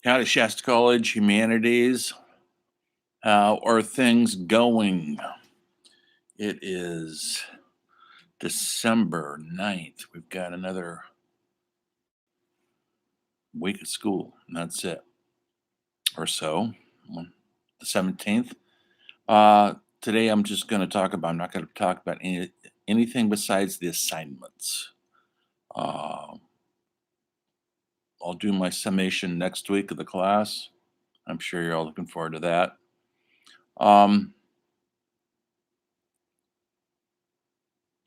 County Shasta College Humanities. How are things going? It is December 9th. We've got another week of school, and that's it. Or so. The 17th. Today I'm just going to I'm not going to talk about anything besides the assignments. Uh, I'll do my summation next week of the class. I'm sure you're all looking forward to that.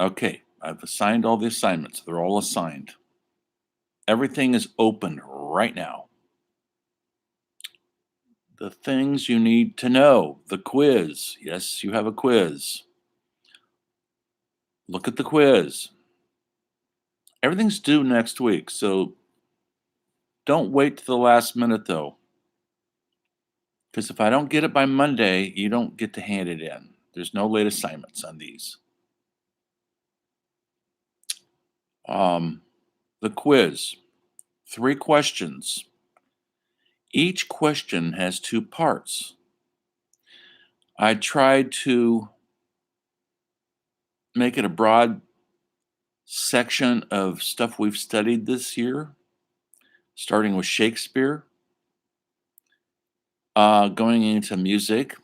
Okay, I've assigned all the assignments. They're all assigned. Everything is open right now. The things you need to know. The quiz. Yes, you have a quiz. Look at the quiz. Everything's due next week, so don't wait to the last minute though. Because if I don't get it by Monday, you don't get to hand it in. There's no late assignments on these. The quiz. 3 questions. Each question has 2 parts. I tried to make it a broad section of stuff we've studied this year, starting with Shakespeare, going into music.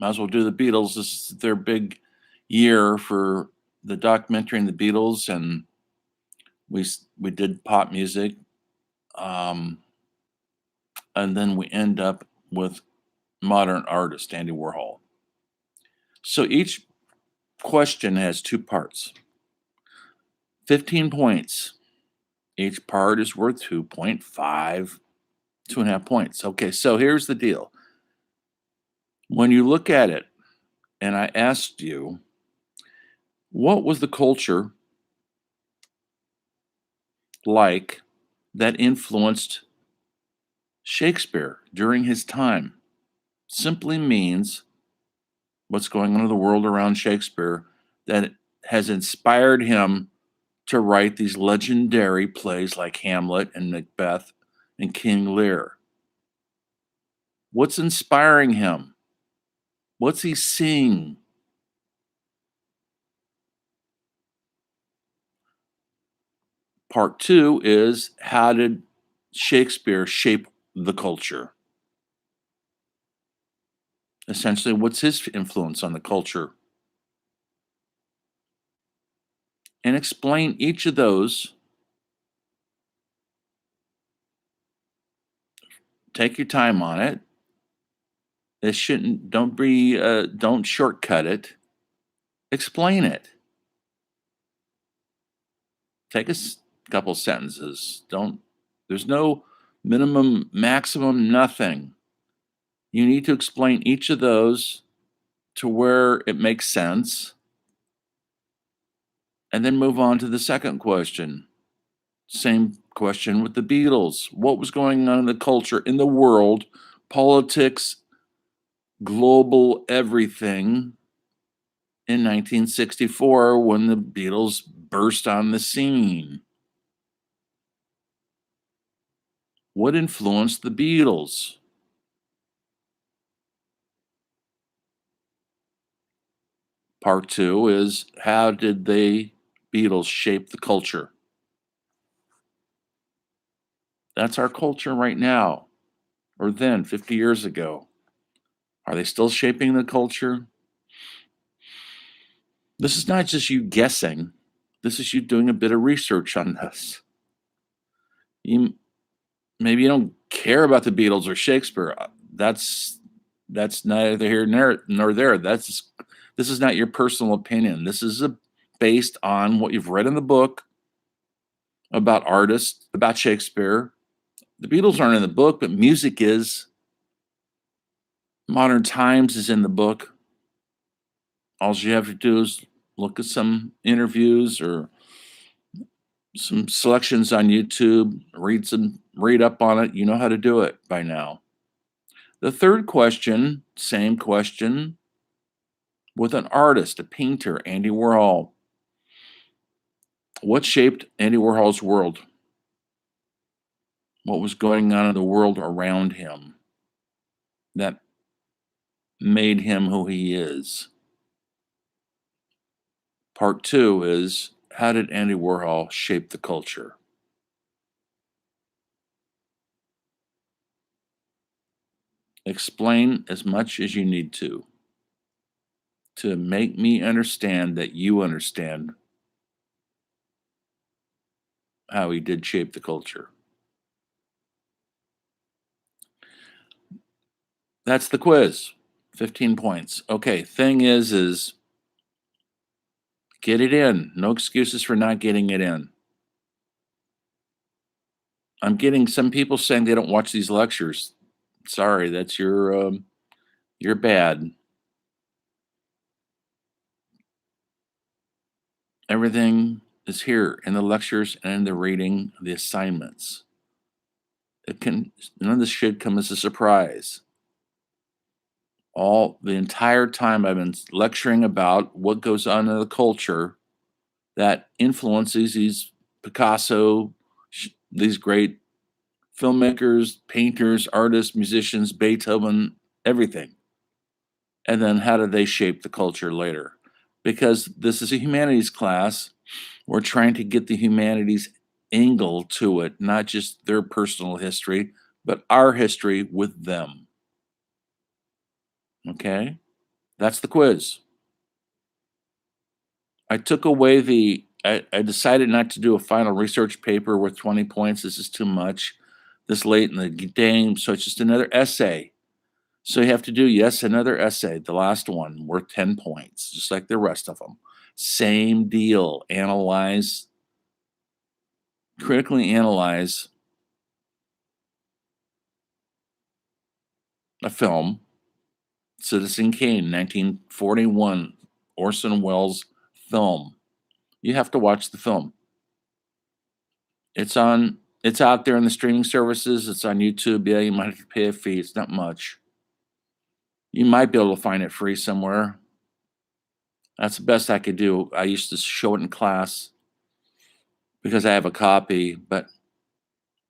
Might as well do the Beatles. This is their big year for the documentary on the Beatles, and we did pop music, and then we end up with modern artist Andy Warhol. So each question has 2 parts. 15 points. Each part is worth 2.5, 2.5 points. Okay, so here's the deal. When you look at it, and I asked you, what was the culture like that influenced Shakespeare during his time? Simply means what's going on in the world around Shakespeare that has inspired him to write these legendary plays like Hamlet and Macbeth and King Lear. What's inspiring him? What's he seeing? Part 2 is, how did Shakespeare shape the culture? Essentially, what's his influence on the culture? And explain each of those. Take your time on it. Don't shortcut it. Explain it. Take a couple sentences. There's no minimum, maximum, nothing. You need to explain each of those to where it makes sense, and then move on to the second question. Same question with the Beatles. What was going on in the culture, in the world, politics, global everything in 1964 when the Beatles burst on the scene? What influenced the Beatles? Part 2 is, how did the Beatles shape the culture? That's our culture right now, or then 50 years ago. Are they still shaping the culture? This is not just you guessing. This is you doing a bit of research on this. Maybe you don't care about the Beatles or Shakespeare. That's neither here nor there. This is not your personal opinion. This is based on what you've read in the book about artists, about Shakespeare. The Beatles aren't in the book, but music is. Modern Times is in the book. All you have to do is look at some interviews or some selections on YouTube, read up on it. You know how to do it by now. The third question, same question with an artist, a painter, Andy Warhol. What shaped Andy Warhol's world? what was going on in the world around him that made him who he is. Part two is, how did Andy Warhol shape the culture? Explain as much as you need to make me understand that you understand how he did shape the culture. That's the quiz. 15 points. Okay, thing is get it in. No excuses for not getting it in. I'm getting some people saying they don't watch these lectures. Sorry, that's you're bad. Everything is here in the lectures and in the reading, the assignments. None of this should come as a surprise. All the entire time I've been lecturing about what goes on in the culture that influences these Picasso, these great filmmakers, painters, artists, musicians, Beethoven, everything. And then how do they shape the culture later? Because this is a humanities class, we're trying to get the humanities angle to it, not just their personal history, but our history with them. Okay? That's the quiz. I took away I decided not to do a final research paper with 20 points. This is too much this late in the game. So it's just another essay. So you have to do, yes, another essay, the last one, worth 10 points, just like the rest of them. Same deal. Critically analyze a film, Citizen Kane, 1941, Orson Welles film. You have to watch the film. It's out there in the streaming services. It's on YouTube. Yeah, you might have to pay a fee. It's not much. You might be able to find it free somewhere. That's the best I could do. I used to show it in class because I have a copy, but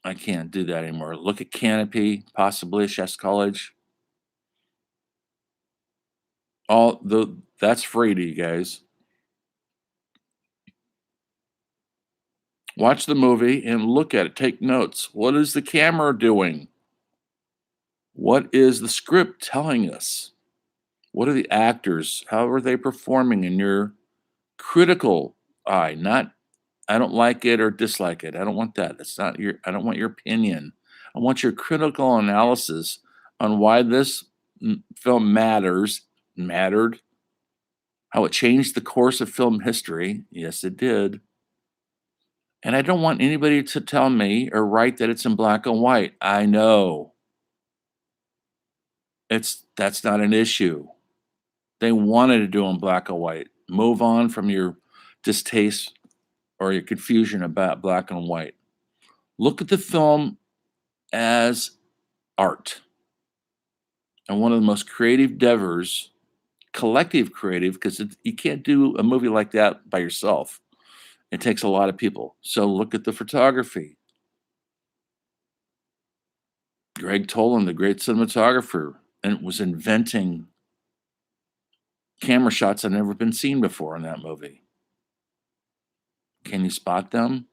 I can't do that anymore. Look at Canopy, possibly Chess College. That's free to you guys. Watch the movie and look at it. Take notes. What is the camera doing? What is the script telling us? What are the actors? How are they performing in your critical eye? Not, I don't like it or dislike it. I don't want that. I don't want your opinion. I want your critical analysis on why this film mattered, how it changed the course of film history. Yes, it did. And I don't want anybody to tell me or write that it's in black and white. I know. That's not an issue. They wanted to do in black and white. Move on from your distaste or your confusion about black and white. Look at the film as art. And one of the most creative endeavors, collective creative, because you can't do a movie like that by yourself. It takes a lot of people. So look at the photography. Greg Toland, the great cinematographer, and was inventing camera shots that never been seen before in that movie. Can you spot them?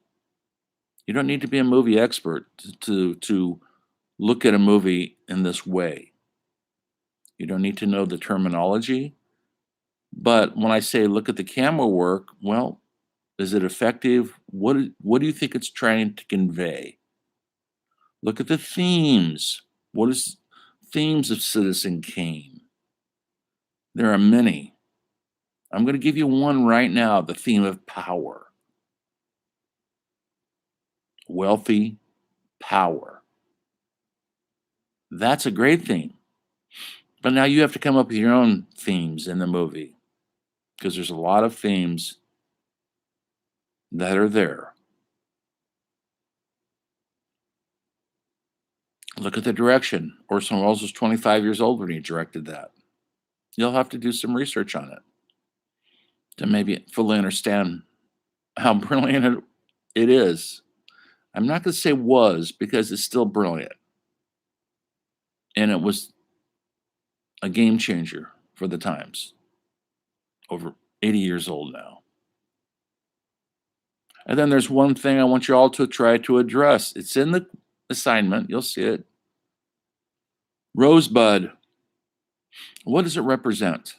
You don't need to be a movie expert to look at a movie in this way. You don't need to know the terminology. But when I say look at the camera work, well, is it effective? What do you think it's trying to convey? Look at the themes. What is themes of Citizen Kane? There are many. I'm going to give you one right now, the theme of power. Wealthy power. That's a great theme. But now you have to come up with your own themes in the movie because there's a lot of themes that are there. Look at the direction. Orson Welles was 25 years old when he directed that. You'll have to do some research on it to maybe fully understand how brilliant it is. I'm not going to say was because it's still brilliant. And it was a game changer for the times. Over 80 years old now. And then there's one thing I want you all to try to address. It's in the assignment. You'll see it. Rosebud. What does it represent?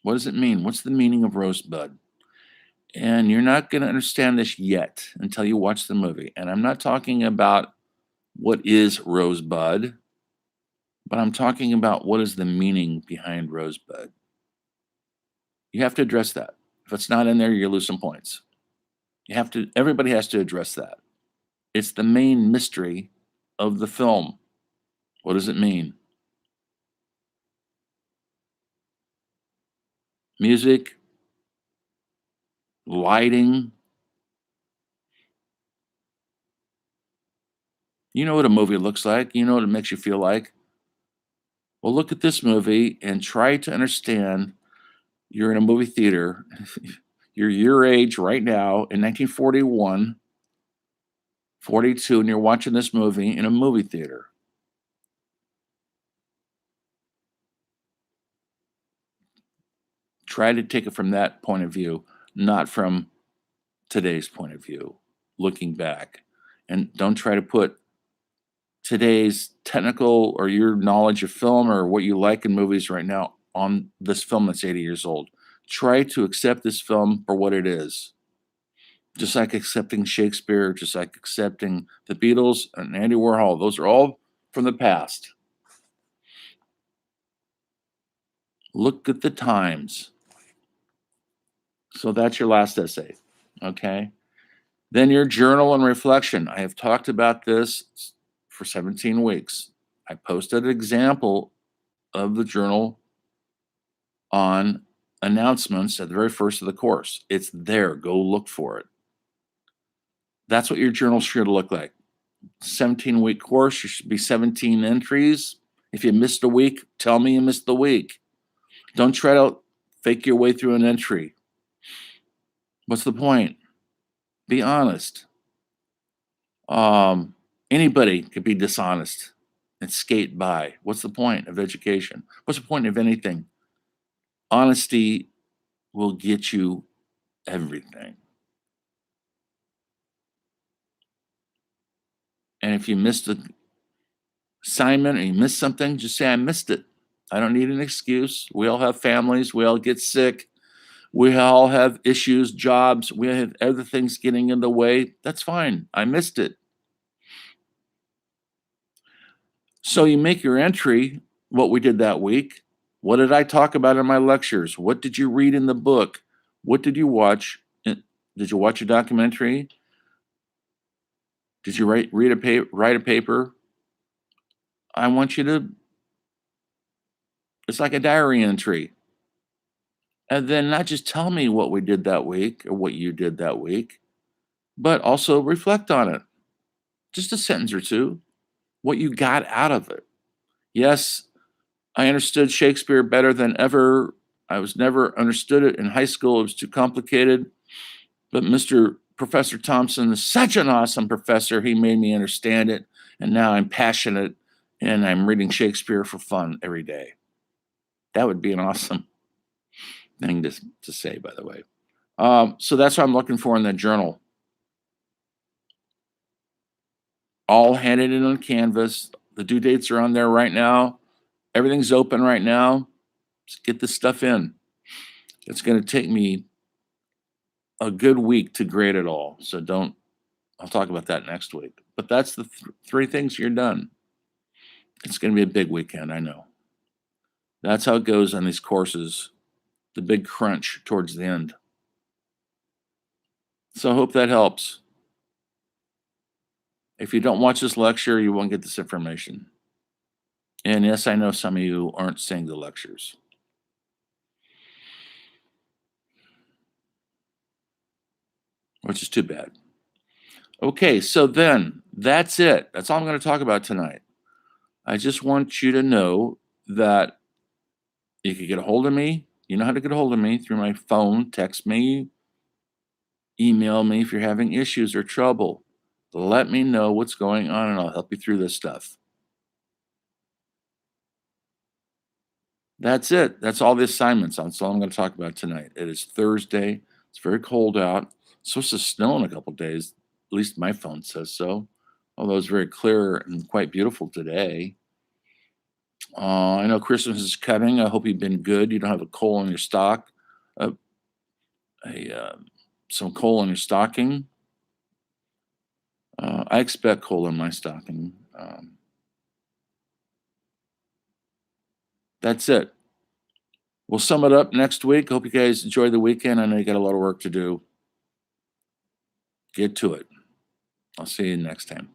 What does it mean? What's the meaning of rosebud? And you're not going to understand this yet until you watch the movie. And I'm not talking about what is rosebud, but I'm talking about what is the meaning behind rosebud. You have to address that. If it's not in there, you lose some points. Everybody has to address that. It's the main mystery of the film. What does it mean? Music, lighting. You know what a movie looks like. You know what it makes you feel like. Well, look at this movie and try to understand. You're in a movie theater. You're your age right now in 1941, 42, and you're watching this movie in a movie theater. Try to take it from that point of view, not from today's point of view, looking back. And don't try to put today's technical or your knowledge of film or what you like in movies right now on this film that's 80 years old. Try to accept this film for what it is. Just like accepting Shakespeare, just like accepting the Beatles and Andy Warhol. Those are all from the past. Look at the times. So that's your last essay, okay? Then your journal and reflection. I have talked about this for 17 weeks. I posted an example of the journal on announcements at the very first of the course. It's there. Go look for it. That's what your journal should look like. 17-week course, there should be 17 entries. If you missed a week, tell me you missed the week. Don't try to fake your way through an entry. What's the point? Be honest. Anybody could be dishonest and skate by. What's the point of education? What's the point of anything? Honesty will get you everything. And if you missed the assignment or you missed something, just say, I missed it. I don't need an excuse. We all have families. We all get sick. We all have issues, jobs. We have other things getting in the way. That's fine. I missed it. So you make your entry, what we did that week. What did I talk about in my lectures? What did you read in the book? What did you watch? Did you watch a documentary? Did you write a paper? I want you to, it's like a diary entry. And then not just tell me what we did that week or what you did that week, but also reflect on it. Just a sentence or two, what you got out of it. Yes, I understood Shakespeare better than ever. I was never understood it in high school. It was too complicated. But Mr. Professor Thompson is such an awesome professor. He made me understand it. And now I'm passionate and I'm reading Shakespeare for fun every day. That would be an awesome thing to say, by the way. So that's what I'm looking for in the journal. All handed in on Canvas. The due dates are on there right now. Everything's open right now. Just get this stuff in. It's going to take me a good week to grade it all. So I'll talk about that next week. But that's the three things you're done. It's going to be a big weekend, I know. That's how it goes on these courses, the big crunch towards the end. So I hope that helps. If you don't watch this lecture, you won't get this information. And yes, I know some of you aren't seeing the lectures. Which is too bad. Okay, so then that's it. That's all I'm going to talk about tonight. I just want you to know that you can get a hold of me. You know how to get a hold of me through my phone, text me, email me if you're having issues or trouble. Let me know what's going on and I'll help you through this stuff. That's it. That's all the assignments. That's all I'm going to talk about tonight. It is Thursday. It's very cold out. It's supposed to snow in a couple days. At least my phone says so. Although it's very clear and quite beautiful today. I know Christmas is coming. I hope you've been good. You don't have a coal in your stock, uh, some coal in your stocking. I expect coal in my stocking. That's it. We'll sum it up next week. Hope you guys enjoy the weekend. I know you got a lot of work to do. Get to it. I'll see you next time.